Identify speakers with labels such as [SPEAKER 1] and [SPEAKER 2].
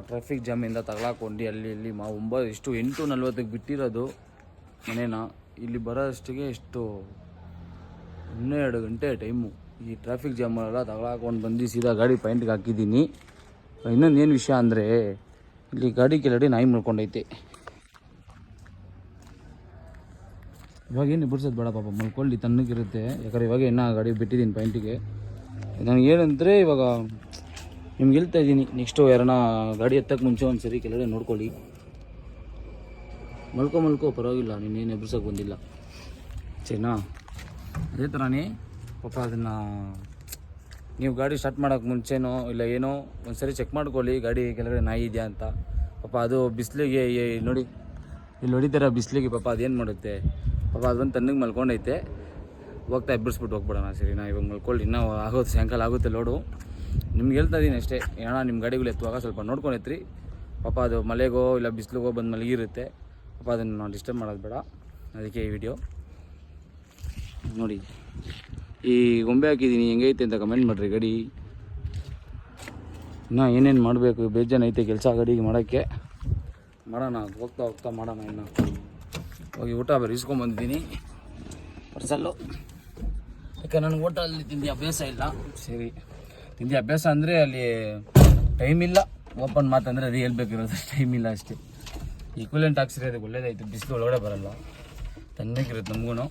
[SPEAKER 1] Traffic ಜಾಮಿಂದ ತಗೊಳಕೊಂಡು ಅಲ್ಲಿ ಇಲ್ಲಿ 8:40ಕ್ಕೆ ಬಿಟ್ಟಿರೋದು ಮನೇನ. ಇಲ್ಲಿ ಬರೋಷ್ಟಿಗೆ 12 ಗಂಟೆ ಟೈಮು. ಈ ಟ್ರಾಫಿಕ್ ಜಾಮಲ್ಲ ತಗೊಳಕೊಂಡು ಬಂದು ಸೀದಾ ಗಾಡಿ ಪಾಯಿಂಟ್ಗೆ ಹಾಕಿದ್ದೀನಿ. ಇನ್ನೊಂದು ಏನು ವಿಷಯ ಅಂದರೆ ಇಲ್ಲಿ ಗಾಡಿ ಕೆಳಗಡೆ ನಾಯಿ ಮಲ್ಕೊಂಡೈತೆ. ಇವಾಗ ಏನು ಬಿಡ್ಸೋದು ಬೇಡ ಪಾಪ, ಮಲ್ಕೊಳ್ಳಿ ತಣ್ಣಗಿರುತ್ತೆ. ಯಾಕಂದ್ರೆ ಇವಾಗ ಗಾಡಿ ಬಿಟ್ಟಿದ್ದೀನಿ ಪಾಯಿಂಟಿಗೆ. ನನಗೆ ಏನಂದರೆ ಇವಾಗ ನಿಮ್ಗೆ ಹೇಳ್ತಾ ಇದ್ದೀನಿ, ನೆಕ್ಸ್ಟು ಯಾರನ್ನ ಗಾಡಿ ಎತ್ತಕ್ಕೆ ಮುಂಚೆ ಒಂದು ಸರಿ ಕೆಳಗಡೆ ನೋಡ್ಕೊಳ್ಳಿ. ಮಲ್ಕೋ ಪರವಾಗಿಲ್ಲ, ನೀನೇನು ಎಬ್ಬಿಸೋಕೆ ಬಂದಿಲ್ಲ ಸರಿನಾ. ಅದೇ ಥರನೇ ಪಾಪ ಅದನ್ನು ನೀವು ಗಾಡಿ ಸ್ಟಾರ್ಟ್ ಮಾಡೋಕ್ಕೆ ಮುಂಚೆನೋ ಇಲ್ಲ ಏನೋ ಒಂದು ಸರಿ ಚೆಕ್ ಮಾಡ್ಕೊಳ್ಳಿ ಗಾಡಿ ಕೆಳಗಡೆ ನಾಯಿ ಇದೆಯಾ ಅಂತ. ಪಾಪ ಅದು ಬಿಸಿಲಿಗೆ ನೋಡಿ ಇಲ್ಲಿ ಹೊಡಿತಾರ ಬಿಸಿಲಿಗೆ, ಪಾಪ ಅದೇನು ಮಾಡುತ್ತೆ ಪಾಪ ಅದೊಂದು ತಣ್ಣಗೆ ಮಲ್ಕೊಂಡೈತೆ. ಹೋಗ್ತಾ ಎಬ್ಬರಿಸ್ಬಿಟ್ಟು ಹೋಗ್ಬಿಡೋಣ ಸರಿನಾ. ಇವಾಗ ಮಲ್ಕೊಳ್ಳಿ, ಇನ್ನೂ ಆಗೋದು ಸಾಯಂಕಾಲ ಆಗುತ್ತೆ ಲೋಡು. ನಿಮ್ಗೆ ಹೇಳ್ತಾ ಇದ್ದೀನಿ ಅಷ್ಟೇ, ಏನ ನಿಮ್ಮ ಗಾಡಿಗಳು ಎತ್ತುವಾಗ ಸ್ವಲ್ಪ ನೋಡ್ಕೊಂಡೈತ್ರಿ. ಪಾಪ ಅದು ಮಳೆಗೋ ಇಲ್ಲ ಬಿಸಿಲಿಗೋ ಬಂದು ಮಲಗಿರುತ್ತೆ. ಪಾಪ ಅದನ್ನು ನಾವು ಡಿಸ್ಟರ್ಬ್ ಮಾಡೋದು ಬೇಡ, ಅದಕ್ಕೆ ಈ ವಿಡಿಯೋ ನೋಡಿ. ಈ ಗೊಂಬೆ ಹಾಕಿದ್ದೀನಿ ಹೆಂಗೈತೆ ಅಂತ ಕಮೆಂಟ್ ಮಾಡಿರಿ. ಗಾಡಿ ಇನ್ನೂ ಏನೇನು ಮಾಡಬೇಕು, ಬೇಜಾನ್ ಐತೆ ಕೆಲಸ ಗಾಡಿಗೆ ಮಾಡೋಕ್ಕೆ. ಮಾಡೋಣ ಹೋಗ್ತಾ ಮಾಡೋಣ. ಇನ್ನು ಹೋಗಿ ಊಟ ಇಸ್ಕೊಂಬಂದಿದ್ದೀನಿ ಪಾರ್ಸಲ್ಲು. ಯಾಕೆ ನನಗೆ ಹೋಟೆಲಲ್ಲಿ ತಿಂದು ಅಭ್ಯಾಸ ಇಲ್ಲ. ಸರಿ ತಿಂದು ಅಭ್ಯಾಸ ಅಂದರೆ ಅಲ್ಲಿ ಟೈಮ್ ಇಲ್ಲ. ಓಪನ್ ಮಾತಂದರೆ ಅದು ಹೇಳ್ಬೇಕಿರೋದು ಟೈಮ್ ಇಲ್ಲ ಅಷ್ಟೇ. ಈಕ್ವಲೆಂಟ್ ಹಾಕ್ಸಿರಿ, ಅದಕ್ಕೆ ಒಳ್ಳೇದಾಯ್ತು. ಬಿಸಿಲು ಒಳಗಡೆ ಬರೋಲ್ಲ, ತಣ್ಣಗಿರುತ್ತೆ ನಮಗೂ.